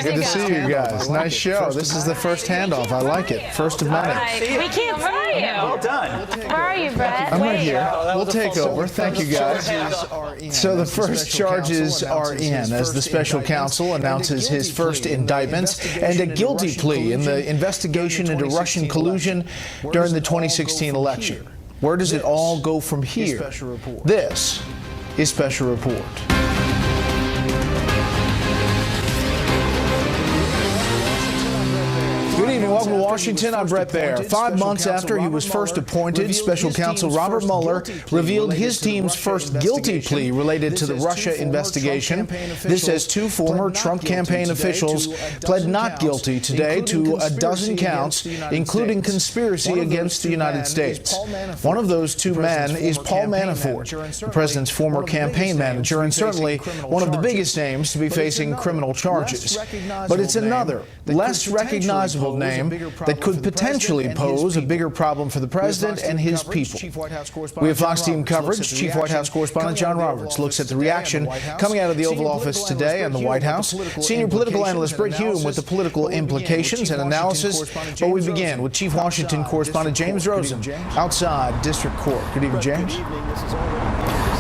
Good to see you guys. Nice show. This is the first handoff. I like it. First of many. We can't see you. Well done. Where are you, Bret? I'm right here. We'll take over. Thank you, guys. So the first charges are in as the special counsel announces his first indictments and a guilty plea in the investigation into Russian collusion during the 2016 election. Where does it all go from here? This is Special Report. Good evening. Welcome to Washington. I'm Bret Baier. 5 months after he was first appointed, Special Counsel Robert Mueller revealed his team's first guilty plea related to the Russia investigation. This as two former Trump campaign officials pled not guilty today to a dozen counts, including conspiracy against the United States. One of those two men is Paul Manafort, the president's former campaign manager, and certainly one of the biggest names to be facing criminal charges. But it's another, less recognizable name that could potentially pose a bigger problem for the president and his people. We have Fox team coverage. Chief White House correspondent John Roberts looks at the reaction coming out of the Oval Office today and the White House. Senior political analyst Bret with the political implications and analysis. But we begin with Chief Washington correspondent James Rosen outside District Court. Good evening, James.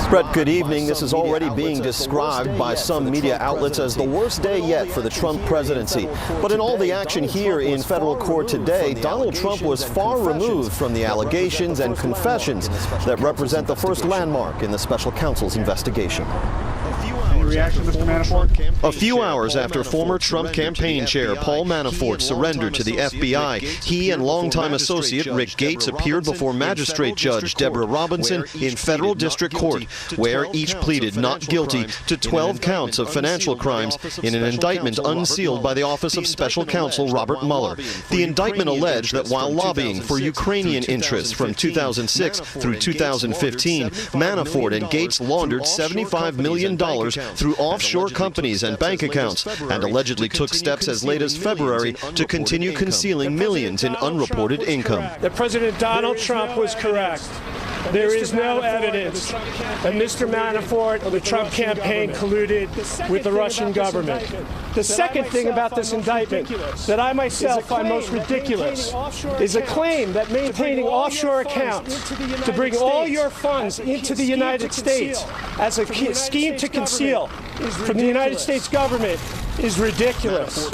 Bret, good evening. This is already being described by some media outlets as the worst day yet for the Trump presidency. But in all the action here in federal court today, Donald Trump was far removed from the allegations and confessions that represent the first landmark in the special counsel's investigation. Reaction, Mr. Manafort? A few hours after former Trump campaign chair Paul Manafort surrendered to the FBI, he and longtime associate Rick Gates appeared before Magistrate Judge Deborah Robinson in federal district court, where each pleaded not guilty to 12 counts of financial crimes in an indictment unsealed by the Office of Special Counsel Robert Mueller. The indictment alleged that while lobbying for Ukrainian interests from 2006 through 2015, Manafort and Gates laundered $75 million through offshore companies and bank accounts, and allegedly took steps as late as February to continue concealing millions in unreported income. That President Donald Trump was correct. There is no evidence that Mr. Manafort or the Trump campaign colluded with the Russian government. The second thing about this indictment that I myself find most ridiculous is a claim that maintaining offshore accounts to bring all your funds into the United States as a scheme to conceal from the United States government is ridiculous.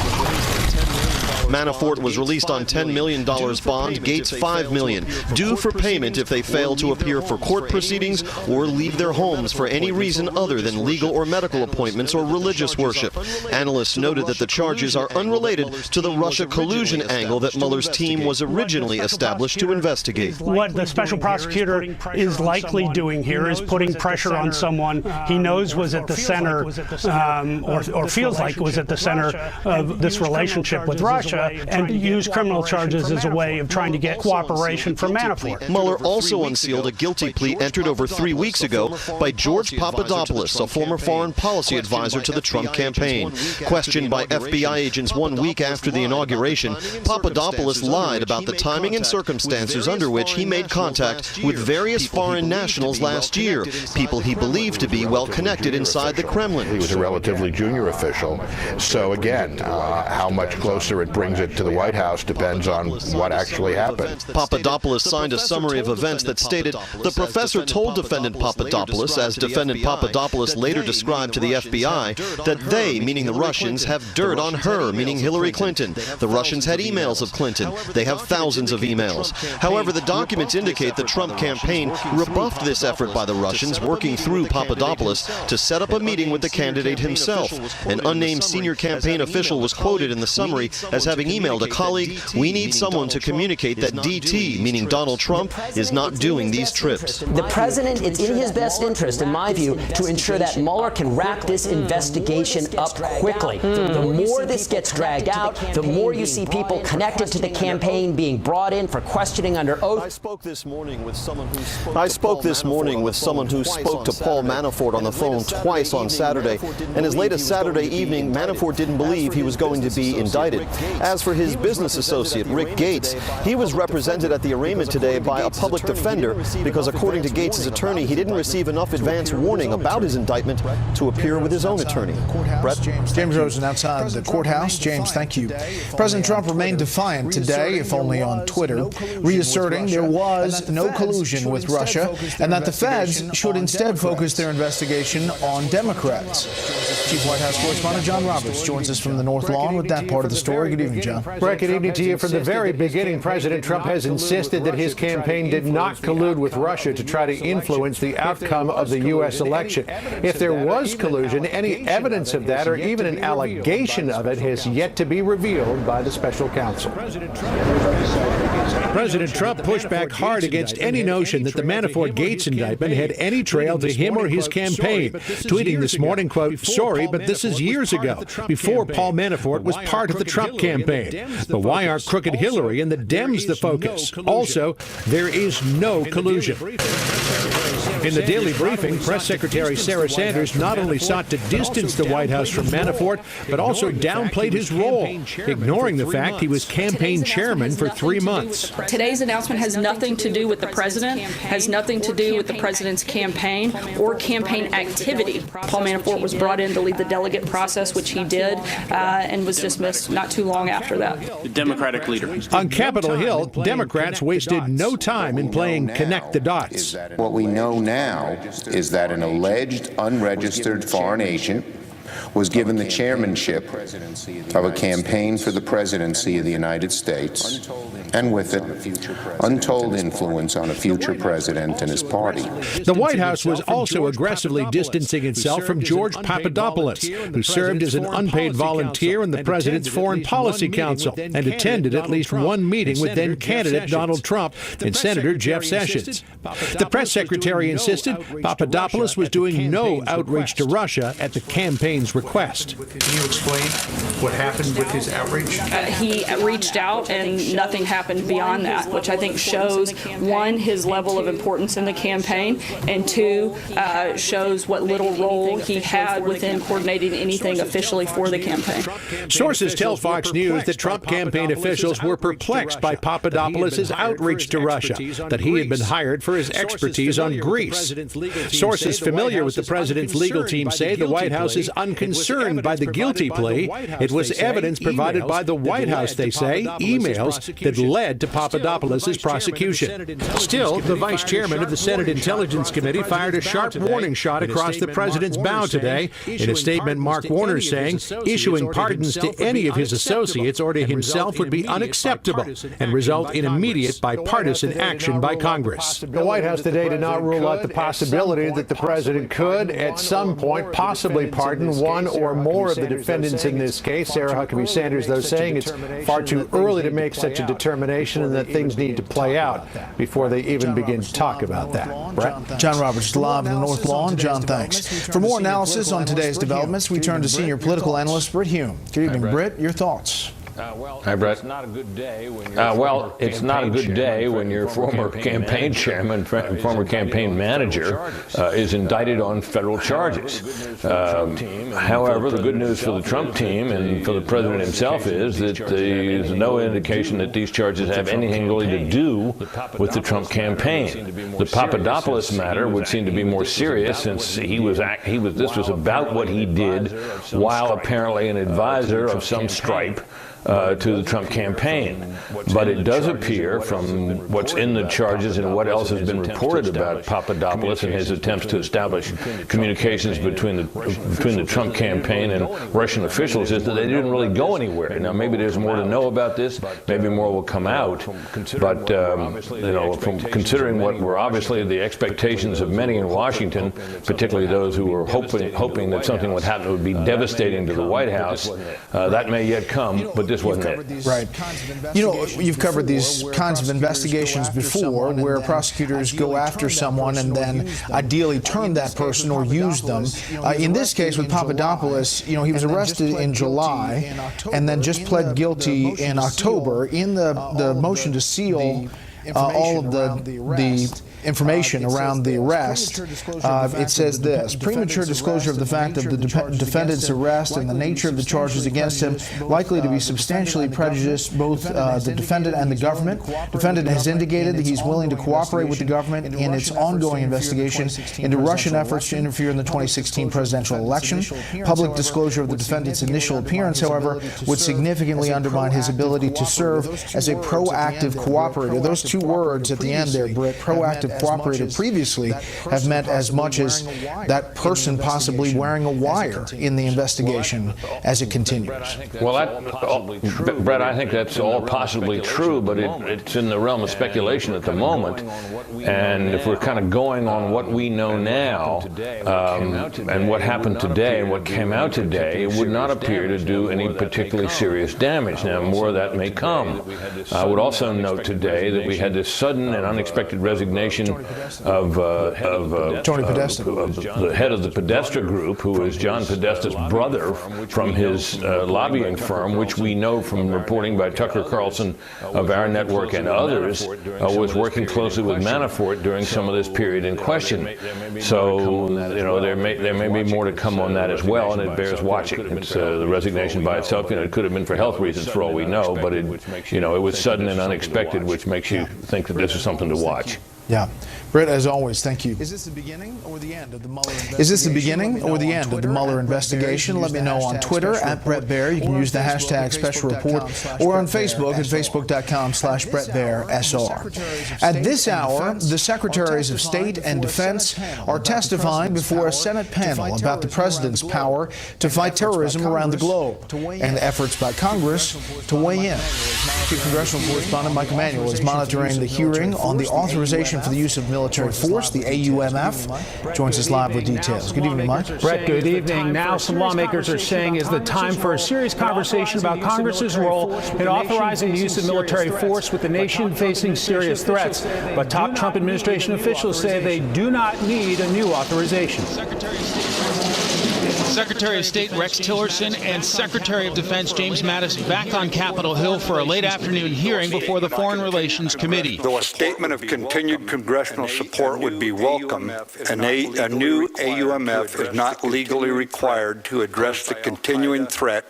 Manafort was released on $10 million bond, Gates $5 million, due for payment if they fail to appear for court proceedings or leave their homes for any reason other than legal or medical appointments or religious worship. Analysts noted that the charges are unrelated to the Russia collusion angle that Mueller's team was originally established to investigate. What the special prosecutor is likely doing here is putting pressure on someone he knows was at the center, or feels like was at the center of this relationship with Russia, and use criminal charges as a way of trying to get cooperation from Manafort. Mueller also unsealed a guilty plea entered over 3 weeks ago by George Papadopoulos, a former foreign policy advisor to the Trump campaign. Questioned by FBI agents 1 week after the inauguration, Papadopoulos lied about the timing and circumstances under which he made contact with various foreign nationals last year, people he believed to be well connected inside the Kremlin. He was a relatively junior official, so again, how much closer it brings it to the White House depends on what actually happened. Papadopoulos signed a summary of events that stated the professor told defendant Papadopoulos, as defendant Papadopoulos later described to the FBI, that they, meaning the Russians, have dirt on her, meaning Hillary Clinton. The Russians had emails of Clinton. They have thousands of emails. However, the documents indicate the Trump campaign rebuffed this effort by the Russians, working through Papadopoulos to set up a meeting with the candidate himself. An unnamed senior campaign official was quoted in the summary as having emailed a colleague, "We need someone to communicate that DT, meaning Donald Trump, is not doing these trips." The president, it's in his best interest, in my view, to ensure that Mueller can wrap this investigation up quickly. The more this gets dragged out, the more you see people connected to the campaign being brought in for questioning under oath. I spoke this morning with someone who spoke to Paul Manafort on the phone twice on Saturday, and as late as Saturday evening, Manafort didn't believe he was going to be indicted. As for his business associate, Rick Gates, he was represented at the arraignment today by a public defender because, according to Gates' attorney, he didn't receive enough advance warning about his indictment to appear with his own attorney. Bret? James Rosen outside the courthouse. James, thank you. President Trump remained defiant today, if only on Twitter, reasserting there was no collusion with Russia and that the feds should instead focus their investigation on Democrats. Chief White House correspondent John Roberts joins us from the North Lawn with that part of the story. Good evening, John. Brett, good evening to you. From the very beginning, President Trump has insisted that his campaign did not collude with Russia to try to influence the outcome of the U.S. election. If there was collusion, any evidence of that or even an allegation of it has yet to be revealed by the special counsel. President Trump pushed back hard against any notion that the Manafort-Gates indictment had any trail to him or his campaign, tweeting this morning, quote, "Sorry, but this is years ago, before Paul Manafort was part of the Trump campaign. But why are crooked Hillary and the Dems the focus? Also, there is no collusion." In the daily briefing, Press Secretary Sarah Sanders not only sought to distance the White House from Manafort, but also downplayed his role, ignoring the fact he was campaign chairman for 3 months. Today's announcement has nothing to do with the president, has nothing to do with the president's campaign or campaign activity. Paul Manafort was brought in to lead the delegate process, which he did, and was dismissed not too long after that. The Democratic leader. On Capitol Hill, Democrats wasted no time in playing connect the dots. What we know now is that an alleged unregistered foreign agent was given the chairmanship of a campaign for the presidency of the United States, and with it, untold influence on a future president and his party. The White House was also aggressively distancing itself from George Papadopoulos, who served as an unpaid volunteer in the president's Foreign Policy Council and attended at least one meeting with then-candidate Donald Trump and Senator Jeff Sessions. The press secretary insisted Papadopoulos was doing no outreach to Russia at the campaign's request. Can you explain what happened with his outreach? He reached out and nothing happened beyond that, which I think shows, one, his level of importance in the campaign, and two, shows what little role he had within coordinating anything officially for the campaign. Sources tell Fox News that Trump campaign officials were perplexed by Papadopoulos' outreach to Russia, that he had been hired for his expertise on Greece. Sources familiar with the president's legal team say the White House is unconcerned by the guilty plea. It was evidence provided by the White House, they say, emails that led to Papadopoulos' prosecution. Still, the vice chairman of the Senate Intelligence Committee fired a sharp warning shot across the president's bow today. In a statement, Mark Warner saying issuing pardons to any of his associates or to himself would be unacceptable and result in immediate bipartisan action by Congress. The White House today did not rule out the possibility that the president could, at some point, possibly pardon one or more of the defendants in this case. Sarah Huckabee Sanders, though, saying it's far too early to make such a determination and that things need to play out before they even begin to talk about that. Brett? John Roberts, live in the North Lawn. John, thanks. For more analysis on today's developments, we turn to senior political analyst Bret Hume. Good evening, Bret. Your thoughts? Hi, Brett. It's not a good day when your former campaign chairman, former campaign manager, is indicted on federal charges. However, the good news for the Trump team and for the president himself is that there's no indication that these charges have anything really to do with the Trump campaign. The Papadopoulos matter would seem to be more serious, since this was about what he did while apparently an advisor of some stripe to the Trump campaign. But it does appear from what's in the charges and what else has been reported about Papadopoulos and his attempts to establish communications between the Trump campaign and Russian officials is that they didn't really go anywhere. Now, maybe there's more to know about this. Maybe more will come out. But, from considering what were obviously the expectations of many in Washington, particularly those who were hoping that something would happen that would be devastating to the White House, that may yet come. But this wasn't it. Right. You know, you've covered these kinds of investigations before where prosecutors go after someone and then ideally turn that person or use them. In this case with Papadopoulos, you know, he was arrested in July and then just pled guilty in October. In the motion to seal all of the information around the arrest. It says this: premature disclosure of the fact of the defendant's arrest and the nature of the charges against him likely to be substantially prejudiced both the defendant and the government. Defendant has indicated that he's willing to cooperate with the government in its ongoing investigation into Russian efforts to interfere in the 2016 presidential election. Public disclosure of the defendant's initial appearance, however, would significantly undermine his ability to serve as a proactive cooperator. Those two words at the end there, Bret, proactive cooperator, previously have meant as much as that person possibly wearing a wire in the investigation as it continues. Well, Bret, I think that's all possibly true, but it's in the realm of speculation at the moment. And if we're kind of going on what we know now and what happened today and what came out today, it would not appear to do any particularly serious damage. Now, more of that may come. I would also note today that we had this sudden and unexpected resignation of Tony Podesta, the head of the Podesta group, who is John Podesta's brother from his lobbying firm, which we know from reporting by Tucker Carlson of our network and others, was working closely with Manafort during some of this period in question. So, you know, there may be more to come on that as well, and it bears watching. It's the resignation by itself. You know, it could have been for health reasons, for all we know, but it was sudden and unexpected, which makes you think that this is something to watch. Yeah. Bret, as always, thank you. Is this the beginning or the end of the Mueller investigation? Let me know on Twitter at Bret Baier. You can use the hashtag Special Report, or on Facebook at facebook.com/BretBaierSR. At this hour, the Secretaries of State and Defense are testifying before a Senate panel about the president's power to fight terrorism around the globe and efforts by Congress to weigh in. Chief Congressional Correspondent Mike Emanuel is monitoring the hearing on the authorization for the use of military force, the AUMF, joins us live with details. Good evening, Mike. Bret, good evening. Now some lawmakers are saying is the time for a serious conversation about Congress's role in authorizing the use of military force with the nation facing serious threats. But top Trump administration officials say they do not need a new authorization. Secretary of State Rex Tillerson and Secretary of Defense James Mattis back on Capitol Hill for a late afternoon hearing before the Foreign Relations Committee. Though a statement of continued congressional support would be welcome, a new AUMF is not legally required to address the continuing threat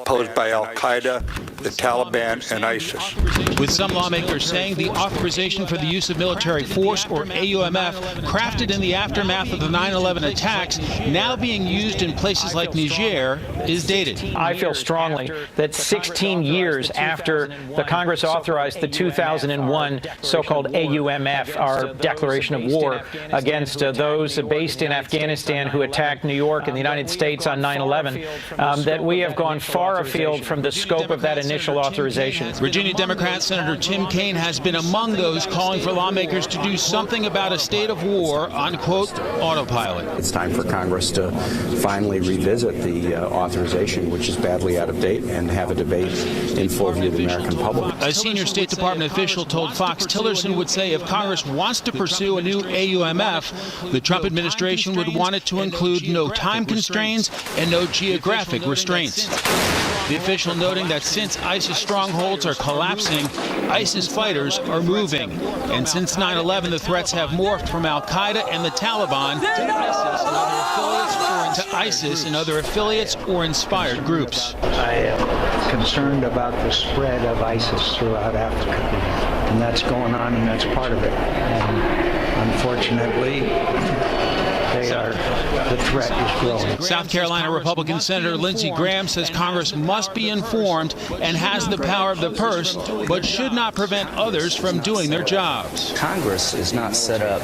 posed by al-Qaeda, the Taliban, and ISIS. With some lawmakers saying the authorization for the use of military force, or AUMF, crafted in the aftermath of the 9/11 attacks, now being used in places like Niger, is dated. I feel strongly that 16 years after the Congress authorized the 2001 so-called AUMF, our declaration of war against those based in Afghanistan who attacked New York and the United States on 9/11, that we have gone far afield from the scope of that initial authorization. Virginia Democrat Senator Tim Kaine has been among those calling for lawmakers to do something about a state of war on, quote, autopilot. It's time for Congress to finally revisit the authorization, which is badly out of date, and have a debate in full view of the American public. A senior State Department official told Fox Tillerson would say if Congress wants to pursue a new AUMF, the Trump administration would want it to include no time constraints and no geographic restraints. The official noting that since ISIS strongholds are collapsing, ISIS fighters are moving. And since 9/11, the threats have morphed from al-Qaeda and the Taliban to ISIS and other affiliates or inspired groups. I am concerned about the spread of ISIS throughout Africa, and that's going on, and that's part of it. And unfortunately, the threat is growing. South Carolina Republican Senator Lindsey Graham says Congress must be informed and has the power of the purse, but should not prevent others from doing their jobs. Congress is not set up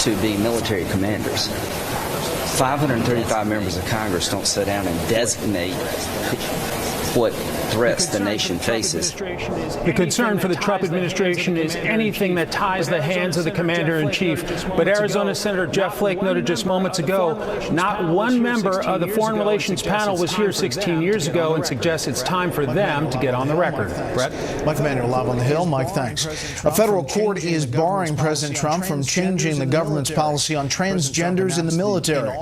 to be military commanders. 535 members of Congress don't sit down and designate what threats the nation faces. The concern for the Trump administration is anything that ties the hands of the commander-in-chief. But Arizona Senator Jeff Flake noted just moments ago, not one member of the Foreign Relations panel was here 16 years ago, and suggests it's time for them to get on the record. Bret? Mike Emanuel live on the Hill. Mike, thanks. A federal court is barring President Trump from changing the government's policy on transgenders in the military.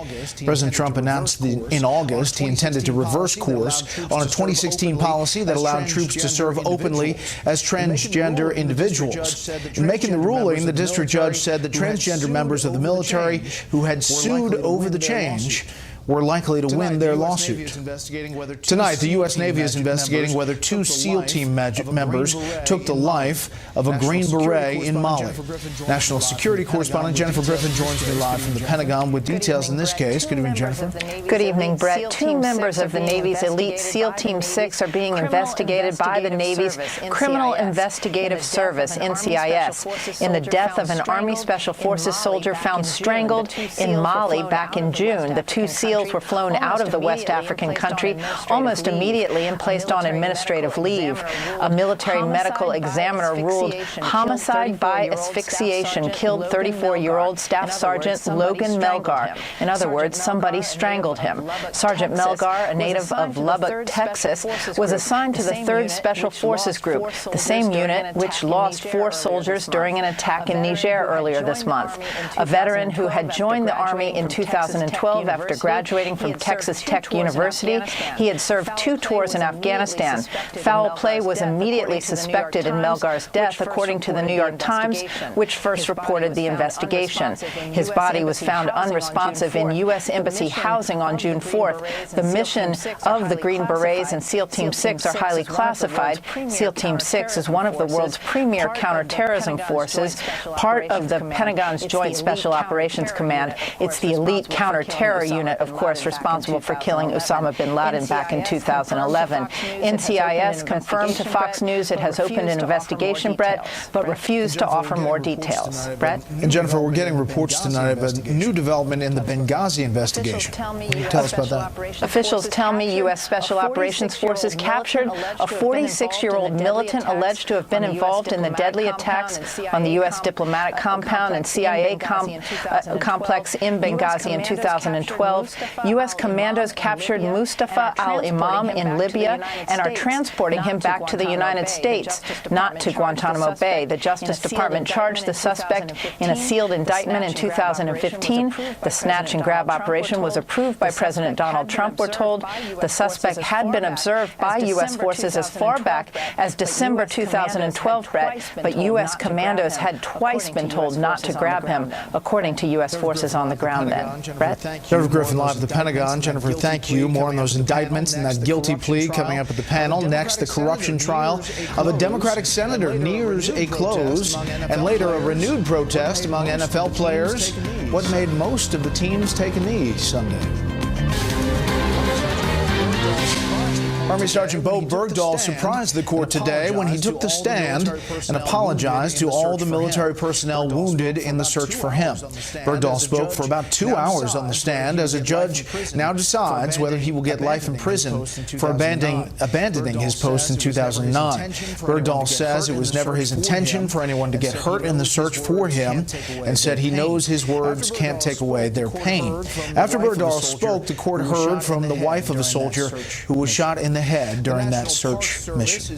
President Trump announced in August he intended to reverse course on a 2016 2016 policy that allowed troops to serve openly as transgender individuals. In making the ruling, the district judge said that transgender members of the military who had sued over the change were likely to win their lawsuit. Tonight, the U.S. Navy is investigating whether 2 SEAL team members took the life of a Green Beret in Mali. National Security Correspondent Jennifer Griffin joins me live from the Pentagon with details in this case. Good evening, Jennifer. Good evening, Brett. 2 members of the Navy's elite SEAL Team 6 are being investigated by the Navy's Criminal Investigative Service, NCIS, in the death of an Army Special Forces soldier found strangled in Mali back in June. The 2 SEALs were flown out of the West African country almost immediately and placed on administrative leave. A military medical examiner ruled homicide by asphyxiation killed 34-year-old Staff Sergeant Logan Melgar. In other words, somebody strangled him. Sergeant Melgar, a native of Lubbock, Texas, was assigned to the 3rd Special Forces Group, the same unit which lost 4 soldiers during an attack in Niger earlier this month. A veteran who had joined the Army in 2012 after graduating from Texas Tech University. He had served 2 tours in Afghanistan. Foul play was immediately suspected in Melgar's death, according to the New York Times, which first reported the investigation. His body was found unresponsive in U.S. Embassy housing on June 4th. The mission of the Green Berets and SEAL Team 6 are highly classified. SEAL Team 6 is one of the world's premier counterterrorism forces, part of the Pentagon's Joint Special Operations Command. It's the elite counter-terror unit, of course, responsible for killing Osama bin Laden back in 2011. NCIS confirmed to Fox News it has opened an investigation, Brett, but refused to offer more details. Brett? And Jennifer, we're getting reports tonight of a new development in the Benghazi investigation. Tell us about that. Officials tell me U.S. Special Operations Forces captured a 46-year-old militant alleged to have been involved in the deadly attacks on the U.S. diplomatic compound and CIA complex in Benghazi in 2012. U.S. commandos captured Mustafa al-Imam in Libya and are transporting him back to the United States, not to Guantanamo Bay. The Justice Department charged the suspect in a sealed indictment in 2015. The snatch and grab operation was approved by President Donald Trump, we're told. The suspect had been observed by U.S. forces as far back as December 2012, Brett, but U.S. commandos had twice been told not to grab him, according to U.S. forces on the ground then. Brett? Jennifer Griffin live at the Pentagon. Jennifer, thank you. More on those indictments and that guilty plea coming up at the panel. Next, the corruption trial of a Democratic senator nears a close, and later a renewed protest among NFL players. What made most of the teams take a knee Sunday? Army Sergeant Bo Bergdahl surprised the court today when he took the stand and apologized to all the military personnel wounded in the search for him. Bergdahl spoke for about 2 hours on the stand as a judge now decides whether he will get life in prison for abandoning his post in 2009. Bergdahl says it was never his intention for anyone to get hurt in the search for him and said he knows his words can't take away their pain. After Bergdahl spoke, the court heard from the wife of a soldier who was shot in the head during that search mission.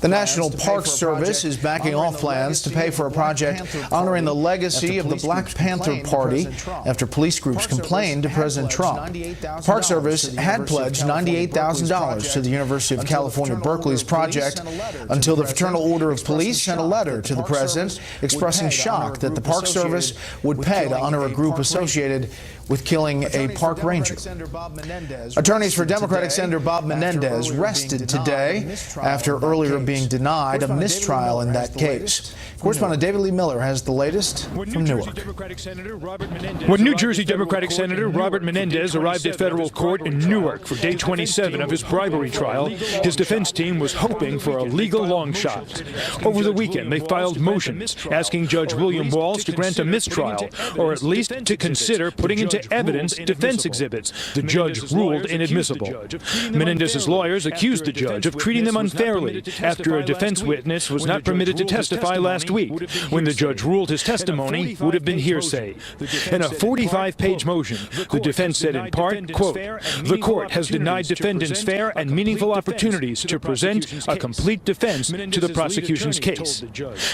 The National Park Service is backing off plans to pay for a project honoring the legacy of the Black Panther Party after police groups complained to President Trump. The Park Service had pledged $98,000 to the University of California, Berkeley's project until the Fraternal Order of Police sent a letter to the president expressing shock that the Park Service would pay to honor a group associated with killing a park ranger. Attorneys for Democratic Senator Bob Menendez rested today after earlier being denied a mistrial in that case. Correspondent David Lee Miller has the latest from Newark. When New Jersey Democratic Senator Robert Menendez arrived at federal court in Newark for day 27 of his bribery trial, his defense team was hoping for a legal long shot. Over the weekend, they filed motions asking Judge William Walsh to grant a mistrial, or at least to consider putting into evidence defense exhibits the judge ruled inadmissible. Menendez's lawyers accused the judge of treating them unfairly after a defense witness was not permitted to testify last week, when the judge ruled his testimony would have been hearsay. In a 45-page motion, the defense said in part, quote, "The court has denied defendants fair and meaningful opportunities to present a complete defense to the prosecution's case."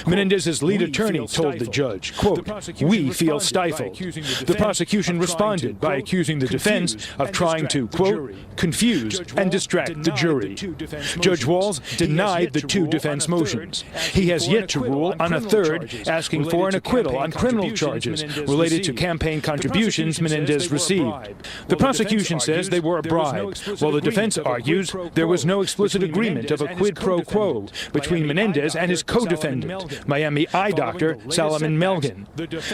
Menendez's lead attorney told the judge, quote, "We feel stifled." The prosecution responded by accusing the defense of trying to, quote, confuse and distract the jury. Judge Walz denied the 2 defense motions. He has yet to rule on a third, asking for an acquittal on criminal charges related to campaign contributions Menendez received. The prosecution says they were a bribe, while the defense argues there was no explicit agreement of a quid pro quo between Menendez and his co-defendant, Miami eye doctor Salomon Melgen.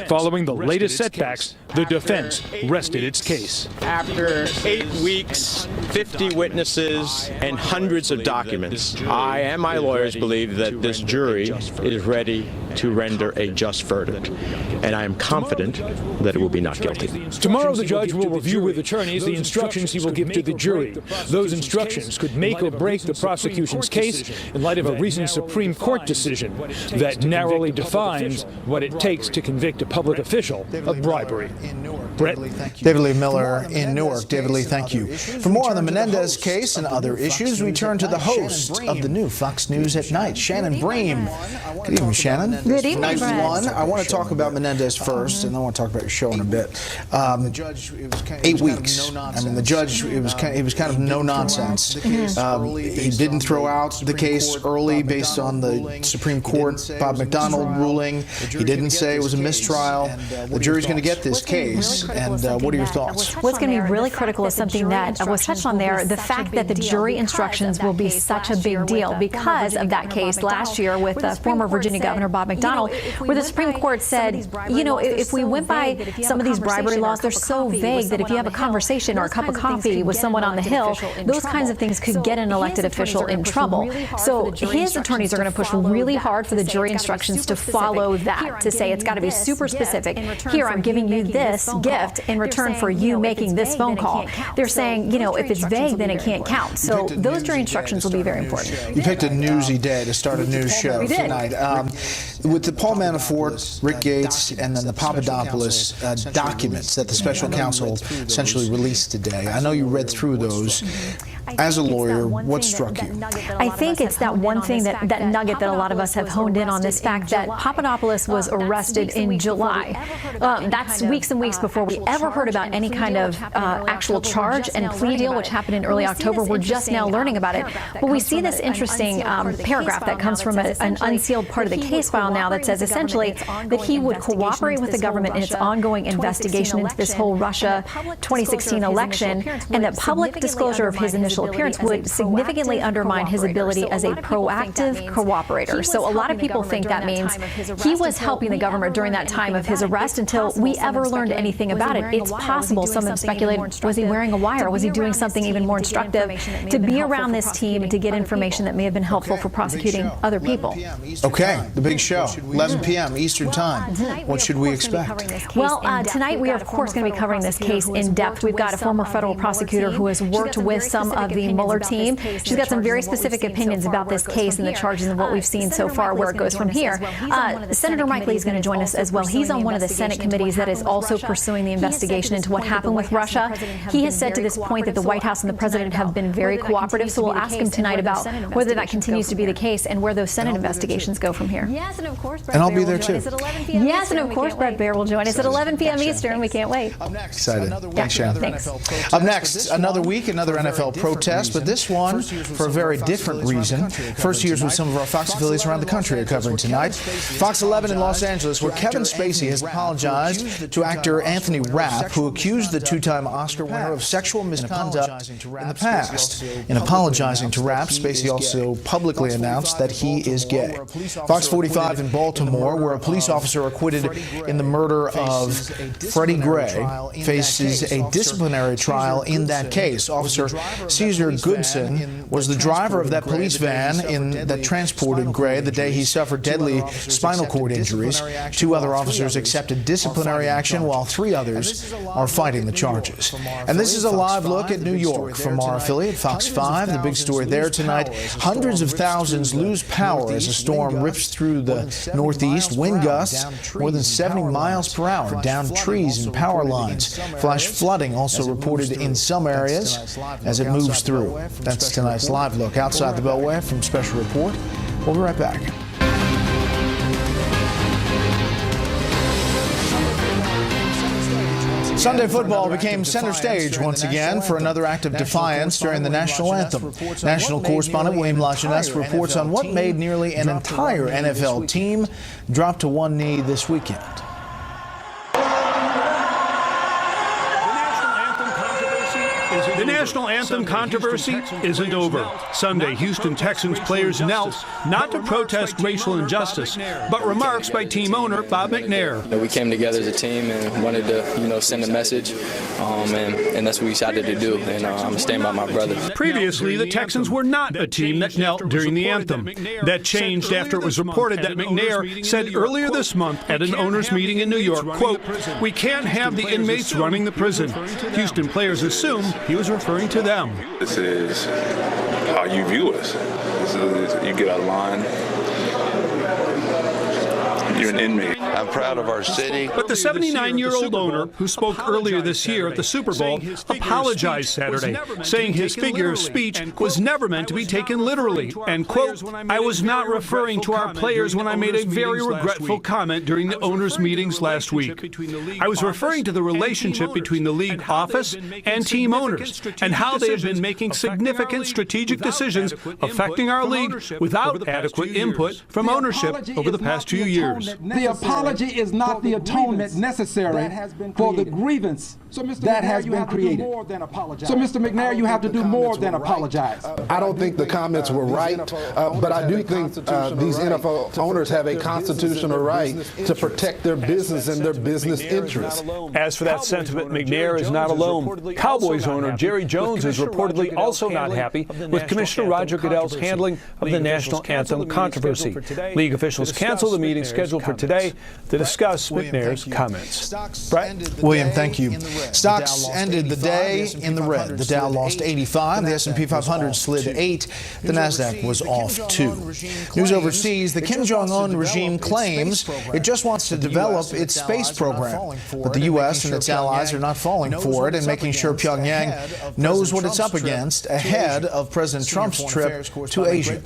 Following the latest setbacks, the defense rested its case. After 8 weeks, 50 witnesses, and hundreds of documents, I and my lawyers believe that this jury is ready to render a just verdict, and I am confident that it will be not guilty. Tomorrow the judge will review with attorneys the instructions he will give to the jury. Those instructions could make or break the prosecution's case in light of a recent Supreme Court decision that narrowly defines what it takes to convict a public official of bribery. Bret? David Lee Miller in Newark. David Lee, thank you. For more on the Menendez case and other issues, we turn to the host of the new Fox News at Night, Shannon Bream. Good evening, Shannon. Good evening, Night Bret. one. I want to talk about Menendez first, and then I want to talk about your show in a bit. 8 weeks. I mean, the judge, he was kind of no nonsense. He didn't throw out the case early based on the Supreme Court Bob McDonald ruling. He didn't say it was a mistrial. The jury's going to get this case, and what are your thoughts? What's going to be really critical is something that was touched on there, the fact that the jury instructions will be such a big deal because of that case last year with former Virginia Governor Bob McDonald, where the Supreme Court said, you know, if we went by some of these bribery laws, they're so vague that if you have a conversation or a cup of coffee with someone on the Hill, those kinds of things could get an elected official in trouble. So his attorneys are going to push really hard for the jury instructions to follow that, to say it's got to be super specific. Here, I'm giving you this gift in return for you making this phone call. They're saying, you know, if it's vague, then it can't count. So those jury instructions will be very important. You picked a newsy day to start a news show tonight. With the Paul Manafort, Rick Gates, and then the Papadopoulos documents that the special counsel essentially released today, I know you read through those. As a lawyer, what struck you? I think it's that one thing, that nugget that a lot of us have honed in on, this fact that Papadopoulos was arrested in July. That's weeks and weeks before we ever heard about any kind of actual charge and plea deal, which happened in early October. We're just now learning about it. But we see this interesting paragraph that comes from an unsealed part of the case file now that says essentially that he would cooperate with the government in its ongoing investigation into this whole Russia 2016 election, and that public disclosure of his initial appearance would significantly undermine his ability as a proactive cooperator. So a lot of people think that means he was helping the government during that time of his arrest until we ever learned anything about it. It's possible, some have speculated, was he wearing a wire? Was he doing something even more instructive to be around this team and to get information that may have been helpful for prosecuting other people? Okay, the big show, 11 p.m. Eastern Time. What should we expect? Well, tonight we are, of course, going to be covering this case in depth. We've got a former federal prosecutor who has worked with some of the Mueller team. She's got some very specific opinions about this case and the charges and what we've seen so far, where it goes from here. Senator Mike Lee is going to join us as well. He's on one of the Senate committees that is also pursuing the investigation into what happened with Russia. He has said to this point that the White House and the president have been very cooperative, so we'll ask him tonight about whether that continues to be the case and where those Senate investigations go from here. Yes, and of course, And I'll be there too. Yes, and of course, Bret Baier will join us at 11 p.m. Eastern. We can't wait. Excited. Thanks, Shannon. Thanks. Up next, another week, another NFL protest, but this one for a very different reason. First years with some of our Fox affiliates around the country are covering tonight. Fox 11 in Los Angeles, where Kevin Spacey has apologized to actor Anthony Rapp, who accused the two-time Oscar winner of sexual misconduct in the past. In apologizing to Rapp, Spacey also publicly announced that he is gay. Fox 45 in Baltimore, where a police officer acquitted in the murder of Freddie Gray faces a disciplinary trial in that case. Officer Caesar Goodson was the driver of that police van that transported Gray the day he suffered deadly spinal cord injuries. 2 other officers accepted disciplinary action, while 3 others are fighting the charges. And this is a live look at New York from our affiliate, Fox 5. The big story there tonight: hundreds of thousands lose power as a storm rips through the northeast. Wind gusts more than 70 miles per hour down trees and power lines. Flash flooding also reported in some areas as it moves through. That's tonight's live look outside the Beltway from Special Report. We'll be right back. Sunday football became center stage once again for another act of defiance during the national anthem. National correspondent William Lajeunesse reports on what made nearly an entire NFL team drop to one knee this weekend. The national anthem controversy isn't over. Sunday, Houston Texans players knelt not to protest racial injustice, but remarks by team owner Bob McNair. We came together as a team and wanted to, send a message, and that's what we decided to do. And I'm gonna stand by my brother. Previously, the Texans were not a team that knelt during the anthem. That changed after it was reported that McNair said earlier this month at an owners' meeting in New York, quote, "We can't have the inmates running the prison." Houston players assume he was referring to them. This is how you view us. You get out of line. You're an inmate. I'm proud of our city. But the 79-year-old owner, who spoke earlier this year at the Super Bowl, apologized Saturday, saying his figure of speech was never meant to be taken literally. And, quote, "I was not referring to our players when I made a very regretful comment during the owners' meetings last week. I was referring to the relationship between the league office and team owners and how they have been making significant strategic decisions affecting our league without adequate input from ownership over the past 2 years. The apology is not the atonement necessary for the grievance that has been created. So, Mr. McNair, you have to do more than apologize. I don't think the comments were right, but I do think these NFL owners have a constitutional right to protect their business and their business interests. As for that sentiment, McNair is not alone. Cowboys owner Jerry Jones is reportedly also not happy with Commissioner Roger Goodell's handling of the national anthem controversy. League officials canceled the meeting scheduled for today to discuss McNair's comments. Bret? William, thank you. Stocks ended the day in the red. The Dow lost 85, the S&P 500 slid 8, the Nasdaq was off 2. News overseas, the Kim Jong-un regime claims it just wants to develop its space program. But the U.S. and its allies are not falling for it and making sure Pyongyang knows what it's up against ahead of President Trump's trip to Asia.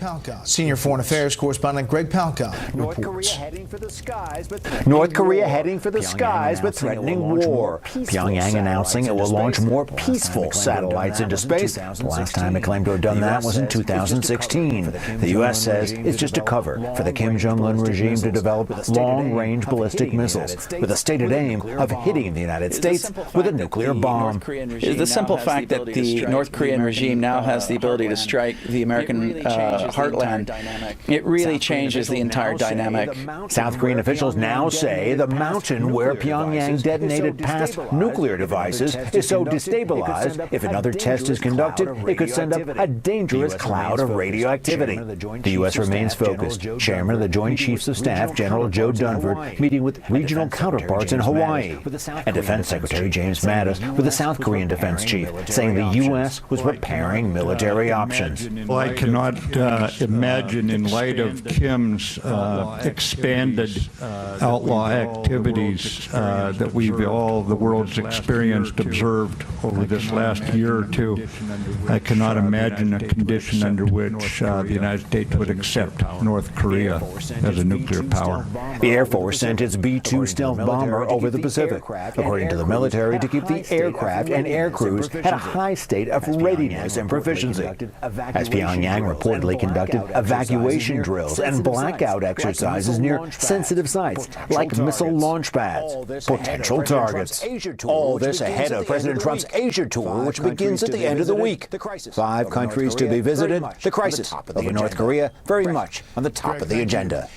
Senior foreign affairs correspondent Greg Palka reports. North Korea heading for the skies but threatening war. Pyongyang announcing it will launch more peaceful satellites into space. The last time it claimed to have done that was in 2016. The U.S. says it's just a cover for the Kim Jong-un regime to develop long-range ballistic missiles with a stated aim of hitting the United States with a nuclear bomb. The simple fact that the North Korean regime now has the ability to strike the American heartland, it really changes the entire dynamic. South Korean officials now say the mountain where Pyongyang detonated past nuclear devices is so destabilized, if another test is conducted, it could send up a dangerous cloud of radioactivity. The U.S. remains focused. Chairman of the Joint Chiefs of Staff, General Joe Dunford, meeting with regional counterparts in Hawaii. And Defense Secretary James Mattis with the South Korean defense chief, saying the U.S. was preparing military options. Well, I cannot imagine, in light of Kim's expanded outlaw activities that the world's experienced, observed over this last year or two, I cannot imagine a condition under which the United States would accept North Korea as a nuclear power. The Air Force sent its B-2 stealth bomber over the Pacific, according to the military, to keep the aircraft and air crews at a high state of readiness and proficiency. As Pyongyang reportedly conducted evacuation drills and blackout exercises near sensitive sites like missile launch pads, potential targets. All this ahead of President Trump's Asia tour, which begins at the end of the week. 5 countries to be visited. The crisis in North Korea very much on the top of the agenda.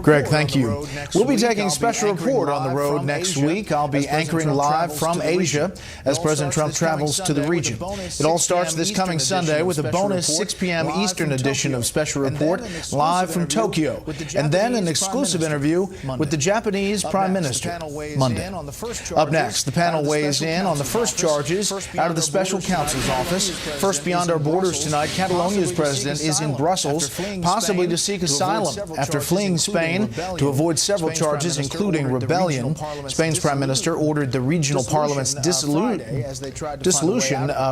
Greg, thank you. We'll be taking special report on the road next week. I'll be anchoring live from Asia as President Trump travels to the region. It all starts this coming Sunday with a bonus 6 p.m. Eastern edition of Special Report live from Tokyo, and then an exclusive interview with the Japanese Prime Minister Monday. Up next, the panel weighs in on the first charges out of the special counsel's office. First beyond our borders tonight, Catalonia's president is in Brussels, possibly to seek asylum after fleeing Spain to avoid several charges, including rebellion. Spain's prime minister ordered the regional parliament's dissolution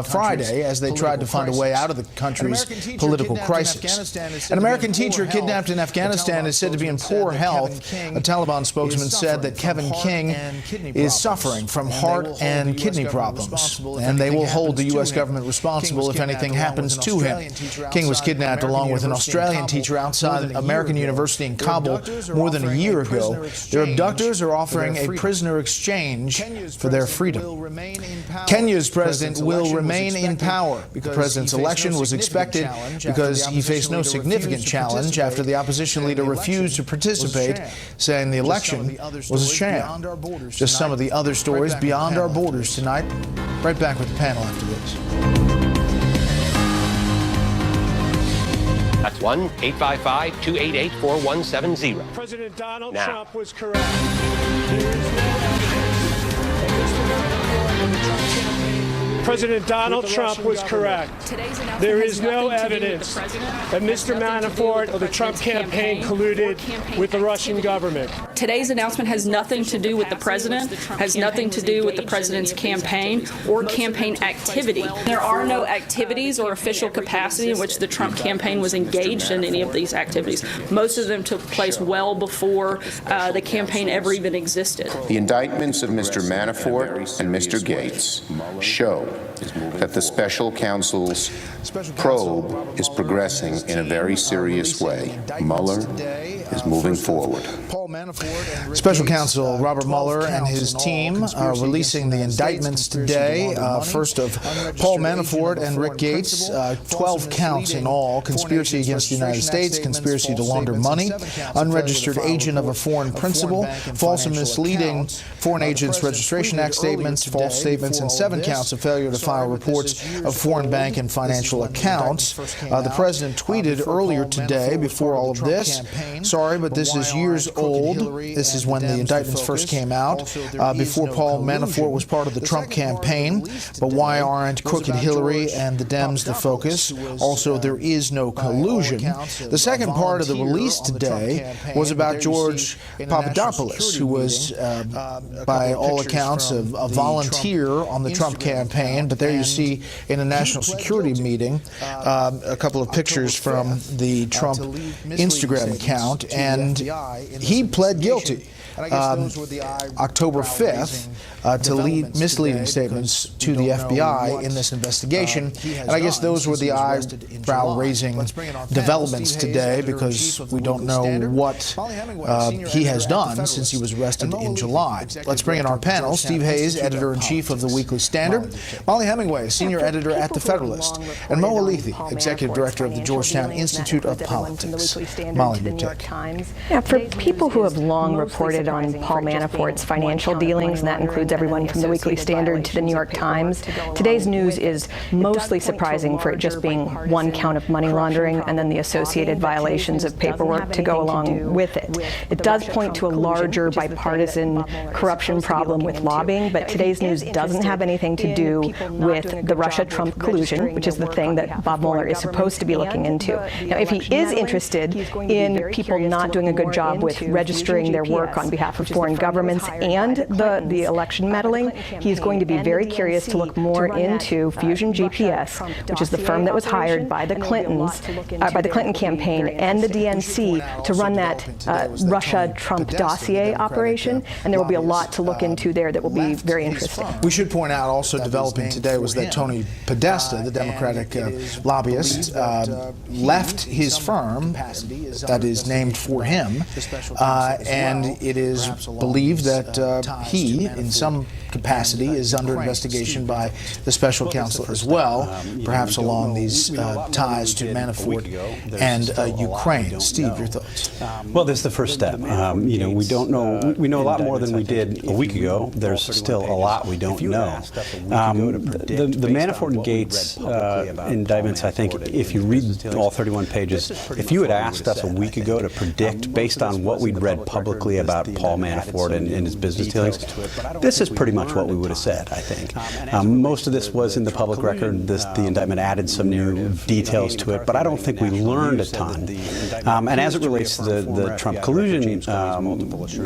Friday as they tried to find a way out of the country's political crisis. An American teacher kidnapped in Afghanistan is said to be in poor health. A Taliban spokesman said that Kevin King is suffering suffering from heart and kidney problems, and they will hold the U.S. government responsible if anything happens to him. King was kidnapped along with an Australian teacher outside American University in Kabul more than a year ago. Their abductors are offering a prisoner exchange for their freedom. Kenya's president will remain in power. The president's election was expected because he faced no significant challenge after the opposition leader refused to participate, saying the election was a sham. Just some of the other stories beyond our borders tonight. Right back with the panel after this. That's 1-855-288-4170. President Donald Trump was correct. President Donald Trump was correct. There is no evidence that Mr. Manafort or the Trump campaign colluded with the Russian government. Today's announcement has nothing to do with the president, has nothing to do with the president's campaign or campaign activity. There are no activities or official capacity in which the Trump campaign was engaged in any of these activities. Most of them took place well before the campaign ever even existed. The indictments of Mr. Manafort and Mr. Gates show that the special counsel's probe is progressing in a very serious way. Mueller is moving forward. Special counsel Robert Mueller and his team are releasing the indictments today. First of Paul Manafort and Rick Gates, 12 counts in all: conspiracy against the United States, conspiracy to launder money, unregistered agent of a foreign principal, false and misleading Foreign Agents Registration Act statements, false statements, and 7 counts of failure to file reports of foreign bank and financial accounts. The president tweeted earlier today, before all of this, "Sorry, but this is years old." This is when the indictments first came out, before Paul Manafort was part of the Trump campaign. But why aren't crooked Hillary and the Dems the focus? Also, there is no collusion. The second part of the release today was about George Papadopoulos, who was, by all accounts, a volunteer on the Trump campaign. But there you see, in a national security meeting, a couple of pictures from the Trump Instagram account, and he pled guilty October 5th to lead misleading statements to the FBI in this investigation. And I guess those were the eyebrow-raising developments today, because we don't know what he has done since he was arrested in July. Let's bring in our panel. Steve Hayes, editor-in-chief of the Weekly Standard; Molly Hemingway, senior editor at The Federalist; and Mo Alethi, executive director of the Georgetown Institute of Politics. Molly, your take. Yeah, for people who have long reported on Paul Manafort's financial dealings, and that includes everyone from the Weekly Standard to the New York Times, today's news is mostly surprising for it just being one count of money laundering and then the associated violations of paperwork to go along with it. It does point to a larger bipartisan corruption problem with lobbying, but today's news doesn't have anything to do with the Russia-Trump collusion, which is the thing that Bob Mueller is supposed to be looking into. Now, if he is interested in people not doing a good job with registering their work on behalf of foreign governments and the election meddling, he's going to be very curious to look more into Fusion GPS, which is the firm that was hired by the Clintons, by the Clinton campaign and the DNC to run that Russia-Trump dossier operation, and there will be a lot to look into there that will be very interesting. We should point out also developing today was that Tony Podesta, the Democratic lobbyist, left his firm that is named for him, and it is believed that he, in some capacity, is under investigation by the special counsel as well, perhaps along these ties to Manafort and Ukraine. Steve, your thoughts? Well, this is the first step. We don't know. We know a lot more than we did a week ago. There's still a lot we don't know. The Manafort and Gates indictments, I think, if you read all 31 pages, if you had asked us a week ago to predict, based on what we'd read publicly about Paul Manafort and his business dealings, this is pretty much what we would have said, I think. Most of this was in the public record. The indictment added some new details to it, but I don't think we learned a ton. And as it relates to the Trump collusion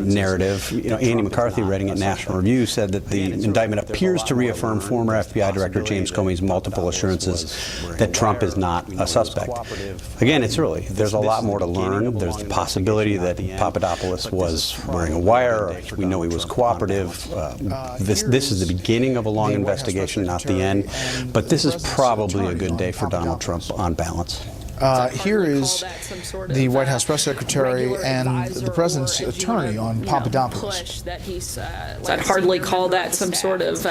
narrative, Andy McCarthy, writing at National Review, said that the indictment appears to reaffirm former FBI Director James Comey's multiple assurances that Trump is not a suspect. Again, it's early. There's a lot more to learn. There's possibility that Papadopoulos was wearing a wire. We know he was cooperative. This is the beginning of a long investigation, not the end. But this is probably a good day for Donald Trump on balance. Here is the White House press secretary and the president's attorney on Papadopoulos. I'd hardly call that some sort of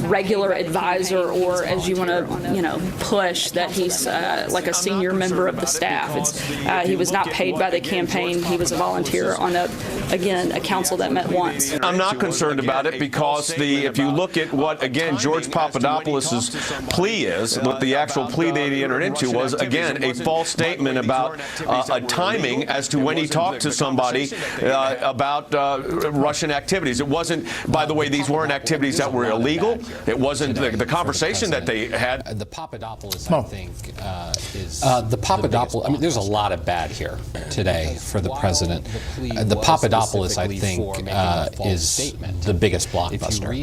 regular advisor, or as you want to, push that he's like a senior member of the staff. He was not paid by the campaign. He was a volunteer on a council that met once. I'm not concerned about it because if you look at what, again, George Papadopoulos' plea is, what the actual plea that he entered into was, again, a false statement about a timing as to when he talked to somebody about Russian activities. It wasn't, by the way, these weren't activities that were illegal. It wasn't the conversation that they had. The Papadopoulos, I think, is the Papadopoulos. I mean, there's a lot of bad here today for the president. The Papadopoulos, I think, is the biggest blockbuster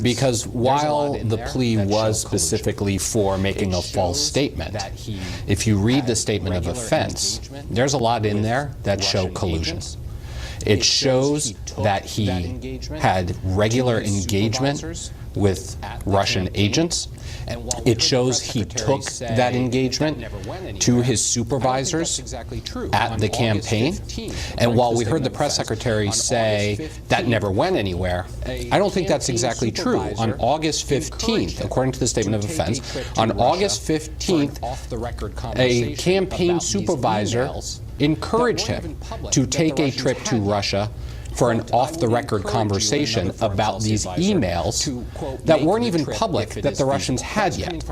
because while the plea was specifically for making a false statement, if you read the statement of offense, there's a lot in there that show collusion. It shows that he had regular engagement with Russian agents. It shows he took that engagement to his supervisors at the campaign. And while we heard the press secretary say that never went anywhere, I don't think that's exactly true. On August 15th, according to the statement of offense, on August 15th, a campaign supervisor encouraged him to take a trip to Russia for an off-the-record conversation about these emails that weren't even public that the Russians had yet.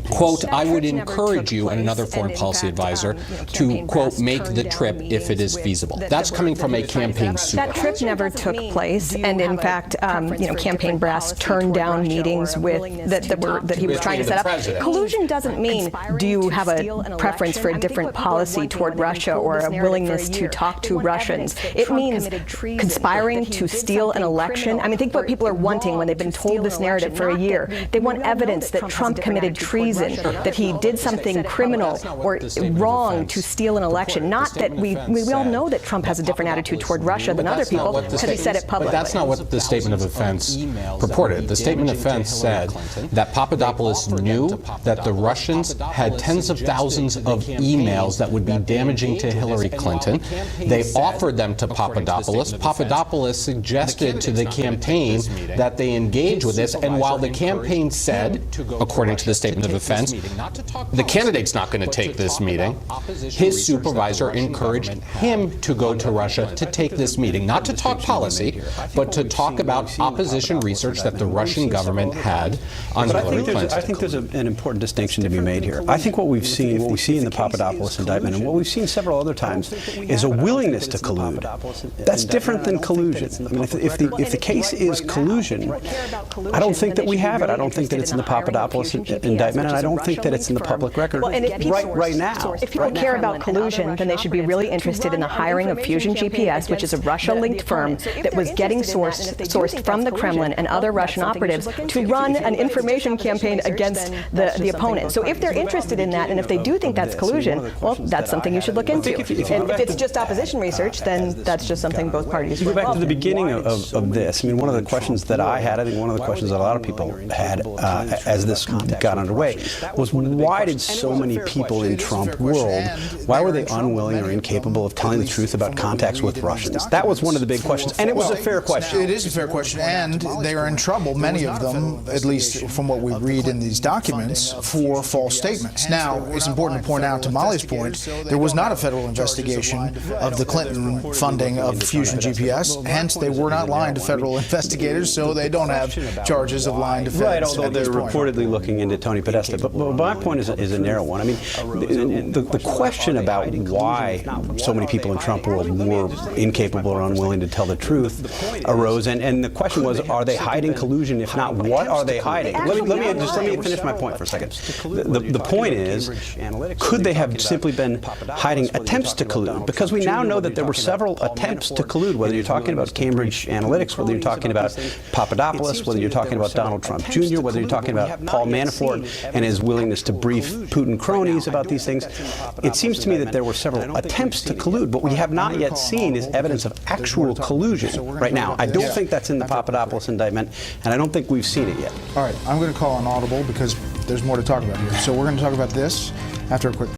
Quote, I would encourage you and another foreign policy advisor to, quote, make the trip if it is feasible. That's coming from a campaign supervisor. That trip never took place, and in fact, campaign brass turned down meetings that he was trying to set up. Collusion doesn't mean do you have a preference for a different policy toward Russia or a willingness to talk to Russians. It means conspiring to steal an election. I mean, think what people are wanting when they've been told this narrative for a year. They want evidence that Trump committed treason, that he did something criminal or wrong to steal an election. Not that we all know that Trump has a different attitude toward Russia than other people because he said it publicly. But that's not what the statement of offense purported. The statement of offense said that Papadopoulos knew that the Russians had tens of thousands of emails that would be damaging to Hillary Clinton. They offered them to Papadopoulos. Papadopoulos suggested to the campaign that they engage with this, and while the campaign said, according to the statement of offense, the candidate's not going to take this meeting, his supervisor encouraged him to go to Russia to take this meeting, not to talk policy, but to talk about opposition research that the Russian government had on Hillary Clinton. I think there's an important distinction to be made here. I think what we see in the Papadopoulos indictment, and what we've seen several other times, is a willingness to collude. That's different than collusion. I mean, if the case is collusion, I don't think that we have it. I don't think that it's in the Papadopoulos indictment, and I don't think that it's in the public record right now. If people care about collusion, then they should be really interested in the hiring of Fusion GPS, which is a Russia-linked firm that was getting sourced from the Kremlin and other Russian operatives to run an information campaign against the opponent. So if they're interested in that, and if they do think that's collusion, well, that's something you should look into. And if it's just opposition research, then that's just something both parties go back to the beginning of this. I mean, one of the questions that I had, I think one of the questions that a lot of people had as this got underway, was why did so many people in Trump world, why were they unwilling or incapable of telling the truth about contacts with Russians? That was one of the big questions, and it was a fair question. It is a fair question, and they are in trouble, many of them, at least from what we read in these documents, for false statements. Now, it's important to point out, to Molly's point, there was not a federal investigation of the Clinton funding of Fusion GPS, hence they were not lying to federal investigators, so they don't have charges of lying to feds. Right, although they're reportedly looking into Tony Podesta. But my point is a narrow one. I mean, the question about why so many people in Trump world were incapable or unwilling to tell the truth arose, and the question was, are they hiding collusion? If not, what are they hiding? Let me finish my point for a second. The point is, could they have simply been hiding attempts to collude? Because we now know that there were several attempts to collude, whether you're talking about Cambridge Analytics, whether you're talking about Papadopoulos, whether you're talking about Donald Trump Jr., whether you're talking about Paul Manafort and his willingness to brief Putin cronies about these things, it seems to me that there were several attempts to collude. What we have not yet seen is evidence of actual collusion right now. I don't think that's in the Papadopoulos indictment, and I don't think we've seen it yet. All right, I'm going to call an audible because there's more to talk about here. So we're going to talk about this after a quick